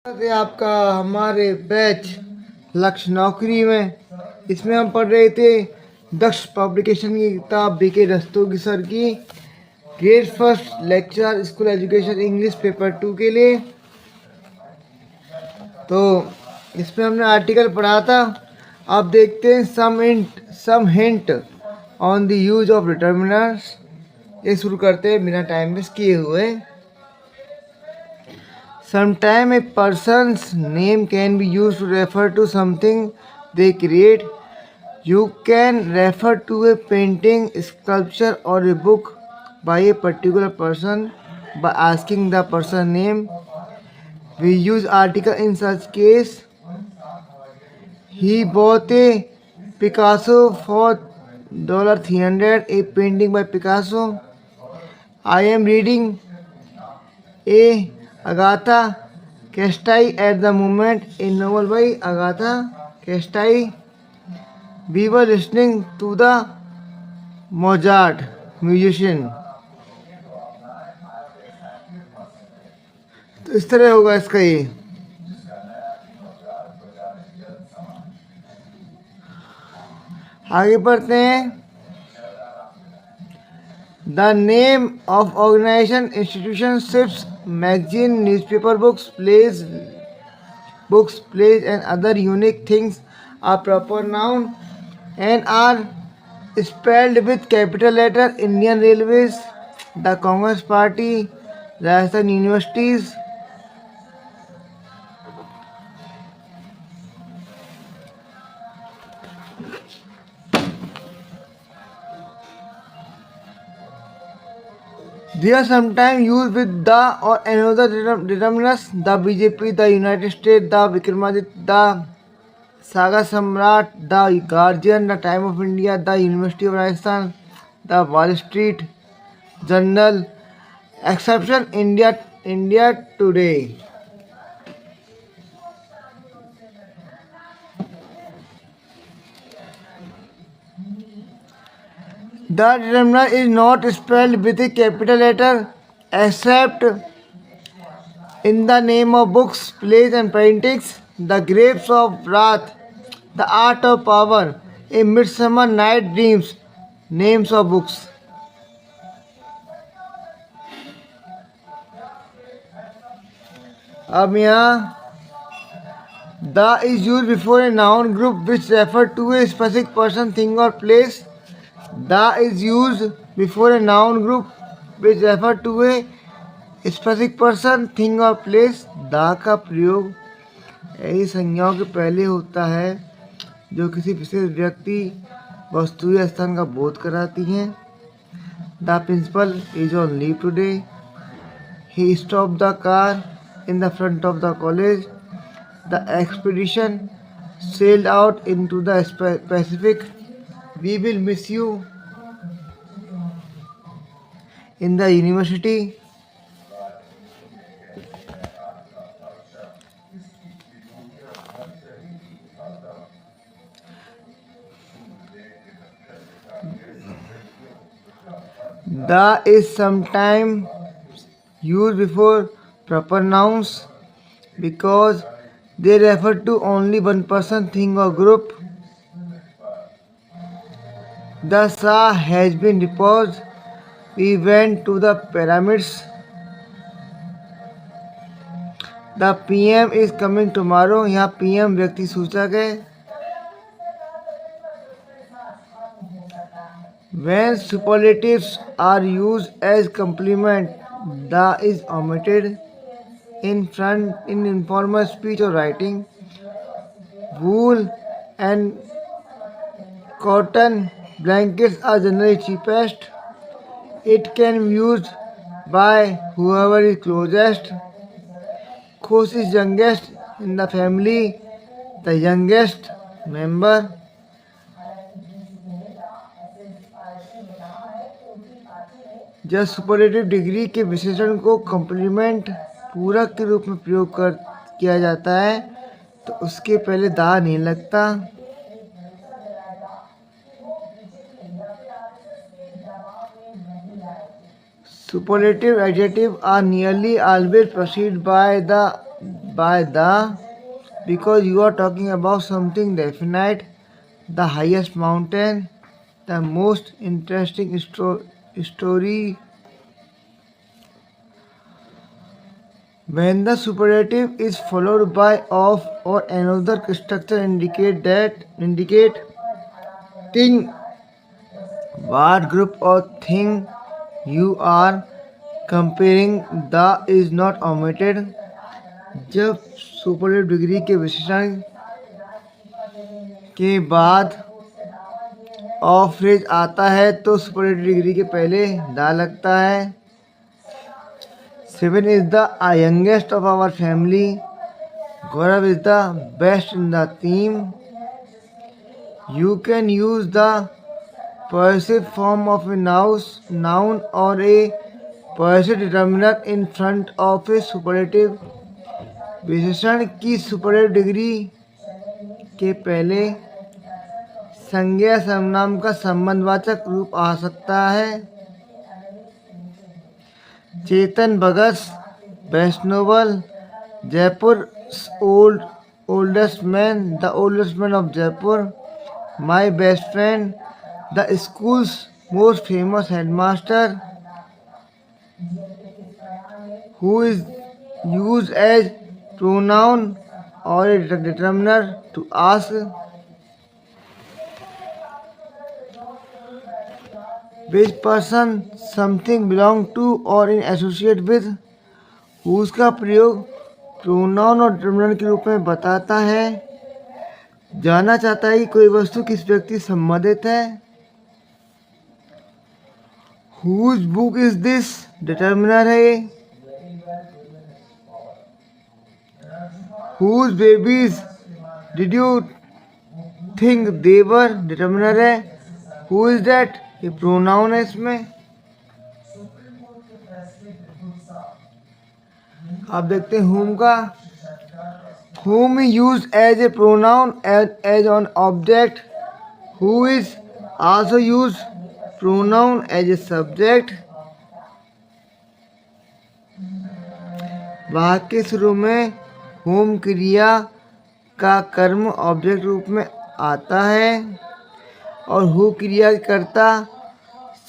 स्वागत है आपका हमारे बैच लक्ष्य नौकरी में। इसमें हम पढ़ रहे थे दक्ष पब्लिकेशन की किताब बीके रस्तोगी सर की grade first lecture school education English paper 2 के लिए। तो इसमें हमने आर्टिकल पढ़ा था। अब देखते हैं some hint on the use of determiners. ये शुरू करते हैं बिना टाइम वेस्ट किए हुए। Sometimes a person's name can be used to refer to something they create. You can refer to a painting, sculpture, or a book by a particular person by asking the person's name. We use article in such case. He bought a Picasso for $300, a painting by Picasso. I am reading a Agatha Christie at the moment, a novel by Agatha Christie. We were listening to the Mozart musician. तो इस तरह होगा इसका ये। आगे बढ़ते हैं। The name of organization, institution, ships, magazine, newspaper, books, plays, and other unique things are proper noun and are spelled with capital letter. Indian Railways, the Congress Party, Rajasthan Universities. They are sometimes used with the or another determinants. The BJP, the United States, the Vikramaditya, the Saga Samrat, the Guardian, the Time of India, the University of Rajasthan, the Wall Street Journal. Exception India Today. The determiner is not spelled with a capital letter except in the name of books, plays and paintings. The Grapes of Wrath, The Art of Power, A Midsummer Night Dreams, names of books. अब यहाँ the is used before a noun group which refer to a specific person, thing or place. The is used before a noun group which refer to a specific person thing और place. दा का प्रयोग ऐसी संज्ञाओं के पहले होता है जो किसी विशेष व्यक्ति, वस्तु या स्थान का बोध कराती हैं। The principal is on leave today. He stop the car in the front of the college. The expedition sailed out in to the Pacific. We will miss you in the university. The is sometimes used before proper nouns because they refer to only one person, thing or group. The Shah has been deposed. We went to the pyramids. The PM is coming tomorrow. यहाँ PM व्यक्ति सूचक है। When superlatives are used as complement, the is omitted in front in informal speech or writing. Wool and cotton blankets are generally cheapest. It can be used by whoever is closest. Khush is youngest in the family, the youngest member. जब superlative degree के विशेषण को complement पूरक के रूप में प्रयोग किया जाता है तो उसके पहले दा नहीं लगता। Superlative adjectives are nearly always preceded by the by the, because you are talking about something definite, the highest mountain, the most interesting story. When the superlative is followed by of or another structure indicate thing, what group or thing you are comparing, the is not omitted. जब superlative degree के विशेषण के बाद of phrase आता है तो superlative degree के पहले दा लगता है। 7 is the youngest of our family. Gaurav is the best in the team. You can use the possessive form of a noun or a possessive determiner in front of a superlative। विशेषण की superlative degree के पहले संज्ञा सर्वनाम का संबंधवाचक रूप आ सकता है। Chetan Bhagat, best novel, Jaipur oldest man, the oldest man of Jaipur, my best friend, the school's most famous headmaster. Who is use as pronoun or a determiner to ask which person something belong to or in associate with। whose का प्रयोग pronoun और determiner के रूप में बताता है। जानना चाहता है कि कोई वस्तु किस व्यक्ति से संबंधित है। whose book is this determiner है। whose babies did you think they were determiner है। who is that ये प्रोनाउन है इसमें। आप देखते हैं whom का। whom use as a pronoun as on object. who is also use pronoun as a subject. वाक्य के शुरू में होम क्रिया का कर्म ऑब्जेक्ट रूप में आता है और हु क्रिया कर्ता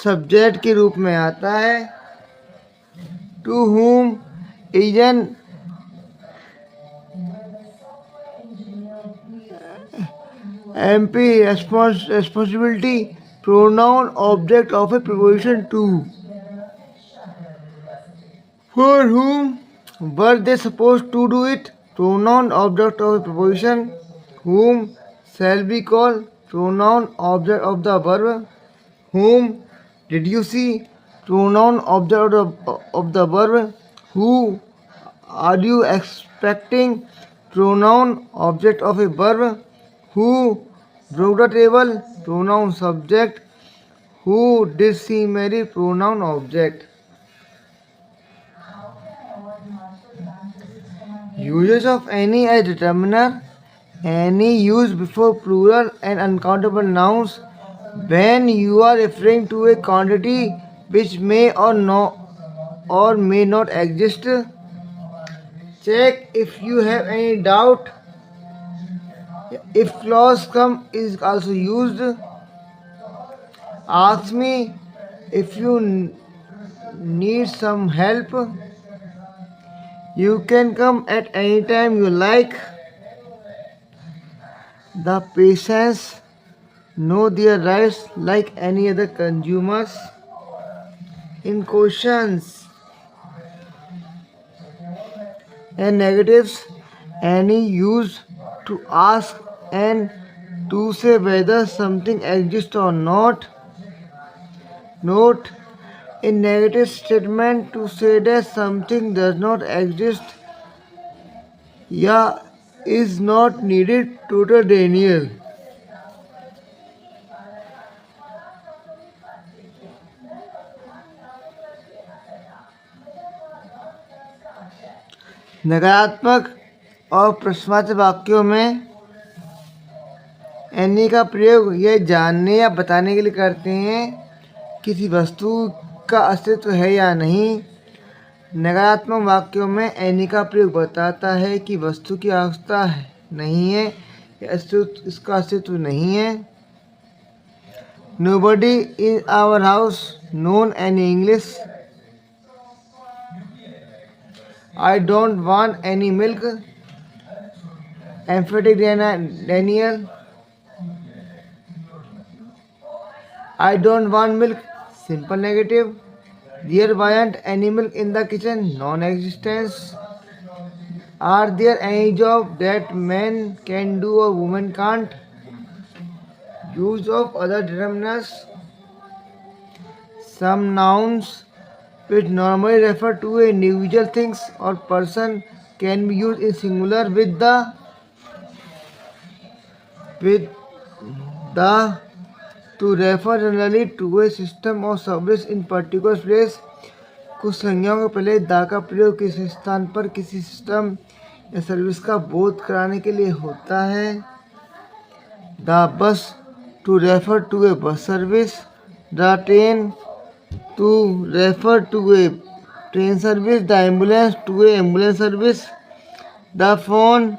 सब्जेक्ट के रूप में आता है। To whom is an MP responsibility pronoun object of a preposition to। for whom were they supposed to do it pronoun object of a preposition। whom shall be called pronoun object of the verb। whom did you see pronoun object of the verb। who are you expecting pronoun object of a verb। who broke the table pronoun subject। who did she marry pronoun object। Uses of any as determiner, any used before plural and uncountable nouns when you are referring to a quantity which may or may not exist। Check if you have any doubt। if clause come is also used। ask me if you need some help। you can come at any time you like। the patients know their rights like any other consumers। in questions and negatives, any used to ask and to say whether something exists or not। note, in negative statement to say that something does not exist या is not needed total denial। नकारात्मक और प्रश्नवाचक वाक्यों में any का प्रयोग यह जानने या बताने के लिए करते हैं किसी वस्तु का अस्तित्व है या नहीं। नकारात्मक वाक्यों में एनी का प्रयोग बताता है कि वस्तु की आवश्यकता नहीं है या इसका अस्तित्व नहीं है। Nobody in our house knows any English. I don't want any milk. Emphatic Daniel. I don't want milk. Simple negative. There wasn't any milk in the kitchen. Non-existence. Are there any job that men can do or women can't? Use of other determinants. Some nouns which normally refer to individual things or person can be used in singular with the to refer generally to a system or service in particular place. कुछ संज्ञाओं के पहले दा का प्रयोग किसी स्थान पर किसी सिस्टम या सर्विस का बोध कराने के लिए होता है। The bus to refer to a bus service, the train to refer to a train service, the ambulance to a ambulance service, the phone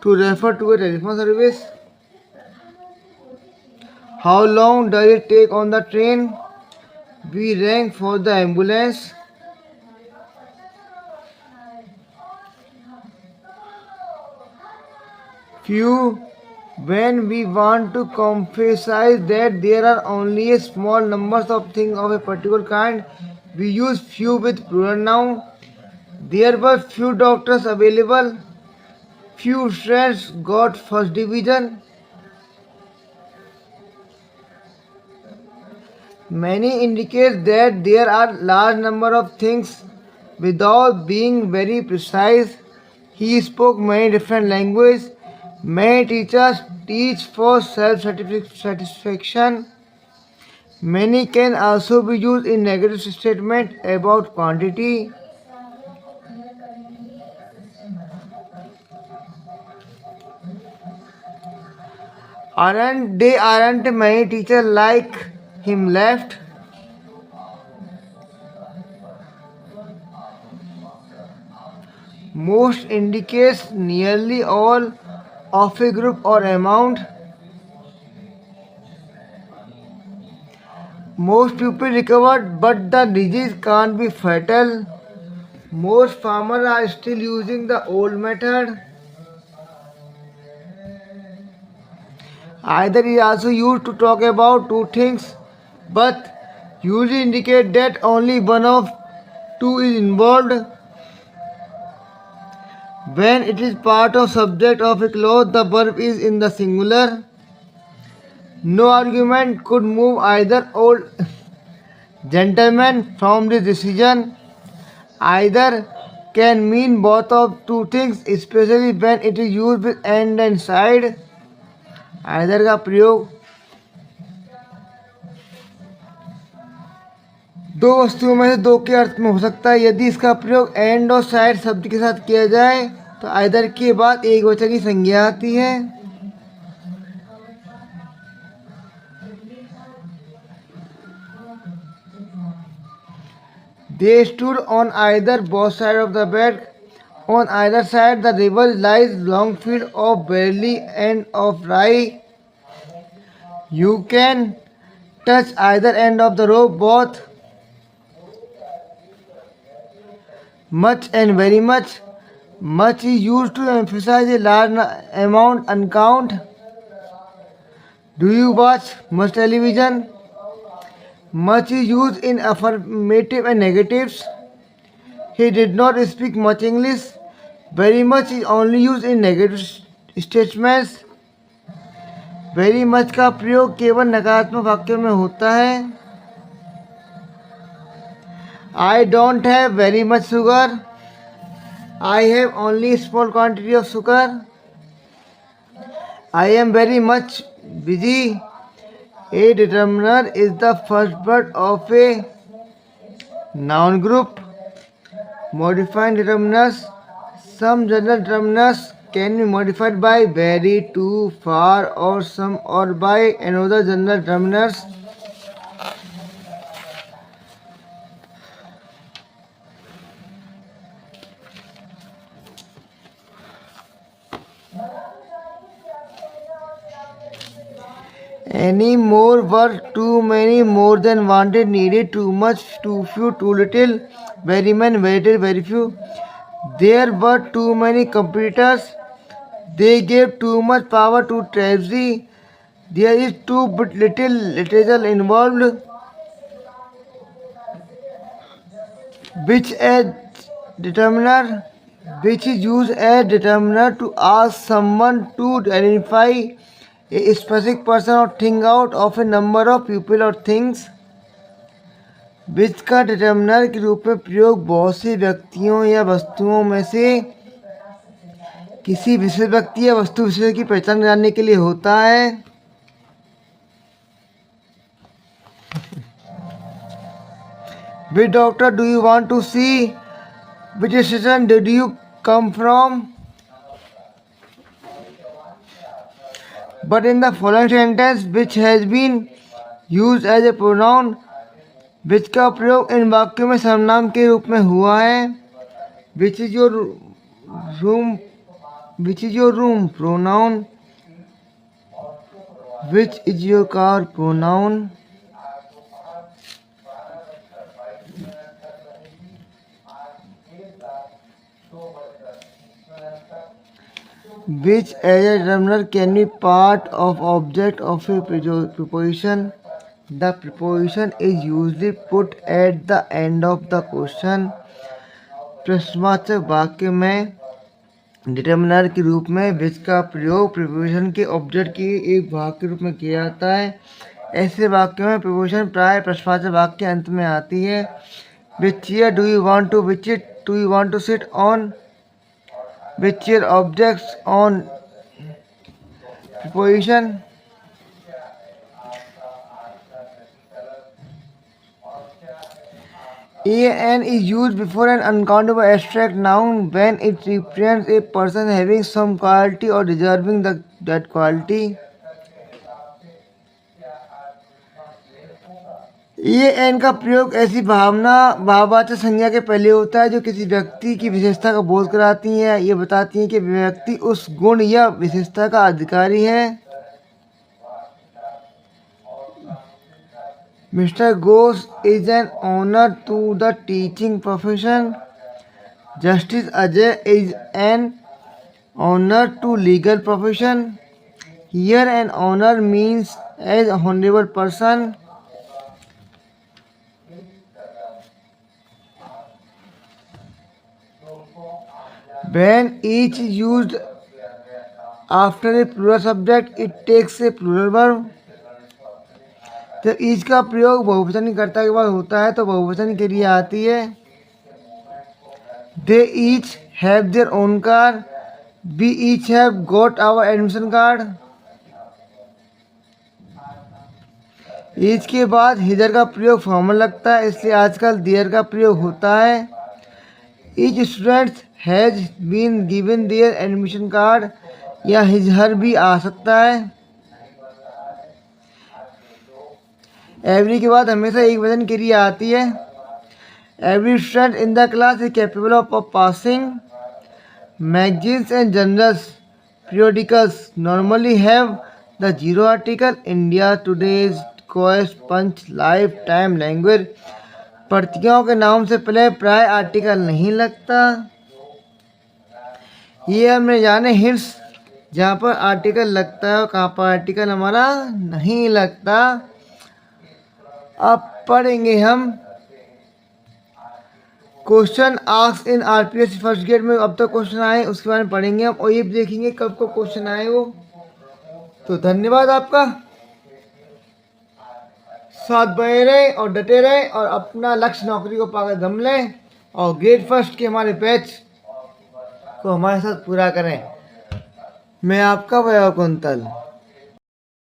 to refer to a telephone service. How long does it take on the train? We rang for the ambulance. Few, when we want to emphasize that there are only a small numbers of things of a particular kind, we use few with plural noun. There were few doctors available. Few students got first division. Many indicates that there are large number of things without being very precise. He spoke many different languages. Many teachers teach for self-satisfaction. Many can also be used in negative statement about quantity. Aren't many teachers like him left? Most indicates nearly all of a group or amount. Most people recovered, but the disease can't be fatal. Most farmers are still using the old method. Either is also used to talk about two things, but usually indicate that only one of two is involved. When it is part of subject of a clause, the verb is in the singular. No argument could move either old gentleman from this decision. Either can mean both of two things, especially when it is used with and side. Either का प्रयोग दो वस्तुओं में से दो के अर्थ में हो सकता है। यदि इसका प्रयोग एंड और साइड शब्द के साथ किया जाए तो आइदर के बाद एक वचन की संज्ञा आती है। They stood on either both sides of the bed. On either side the river lies long field of barley and of rye. You can touch either end of the rope, both. Much and very much. Much is used to emphasize a large amount, uncount. Do you watch much television? Much is used in affirmative and negatives. He did not speak much English. Very much is only used in negative statements. Very much का प्रयोग केवल नकारात्मक वाक्यों में होता है। I don't have very much sugar. I have only a small quantity of sugar. I am very much busy. A determiner is the first word of a noun group. Modifying determiners. Some general determiners can be modified by very, too, far, or some, or by another general determiners. Any more were too many, more than wanted, needed, too much, too few, too little, very many, very little, very few. There were too many competitors. They gave too much power to treasury. There is too little literature involved. Which as determiner, which is used as determiner to ask someone to identify a specific person or thing out of a number of people or things. विच का determiner के रूप में प्रयोग बहुत से व्यक्तियों या वस्तुओं में से किसी विशेष व्यक्ति या वस्तु विशेष की पहचान जानने के लिए होता है. Which doctor do you want to see? Which station did you come from? But in the following sentence, which has been used as a pronoun, which का प्रयोग इन वाक्यों में सर्वनाम के रूप में हुआ है. Which is your room? Which is your room? Pronoun. Which is your car? Pronoun. Which as a determiner can be part of object of a preposition. The preposition is usually put at the end of the question. प्रश्नवाचक वाक्य में determiner के रूप में विच का प्रयोग preposition के object के एक भाग के रूप में किया जाता है. ऐसे वाक्यों में प्रीपोजिशन प्राय प्रश्नवाचक वाक्य के अंत में आती है. Which chair do you want to visit? Do you want to sit on? Which chair objects on preposition. An is used before an uncountable abstract noun when it represents a person having some quality or deserving that quality. ये N का प्रयोग ऐसी भाववाचक संज्ञा के पहले होता है जो किसी व्यक्ति की विशेषता का बोध कराती है. ये बताती है कि व्यक्ति उस गुण या विशेषता का अधिकारी है. Mister Ghosh is an honour to the teaching profession. Justice Ajay is an honour to legal profession. Here an honour means as honourable person. When each is used after a plural subject, it takes a plural verb. जब each का प्रयोग बहुवचन कर्ता के बाद होता है तो बहुवचन क्रिया आती है. They each have their own car. We each have got our admission card. each के बाद hither का प्रयोग फॉर्मल लगता है, इसलिए आजकल their का प्रयोग होता है. Each student has been given their admission card या his her भी आ सकता है. Every के बाद हमेशा एक वचन क्रिया आती है. Every student in the class is capable of passing. Magazines and journals, periodicals normally have the zero article. India, Today's, Quest, Punch, Life, Time, Language. पत्रिकाओं के नाम से पहले प्राय आर्टिकल नहीं लगता. ये हमने जाने हिंट्स जहाँ पर आर्टिकल लगता है और कहाँ पर आर्टिकल हमारा नहीं लगता. अब पढ़ेंगे हम question asked in RPSC first grade में. अब तक क्वेश्चन आए उसके बारे में पढ़ेंगे हम और ये भी देखेंगे कब को क्वेश्चन आए वो. तो धन्यवाद आपका. साथ बने रहें और डटे रहें और अपना लक्ष्य नौकरी को पाकर दम लें और ग्रेड फर्स्ट के हमारे बैच को हमारे साथ पूरा करें. मैं आपका वैभव कुंतल.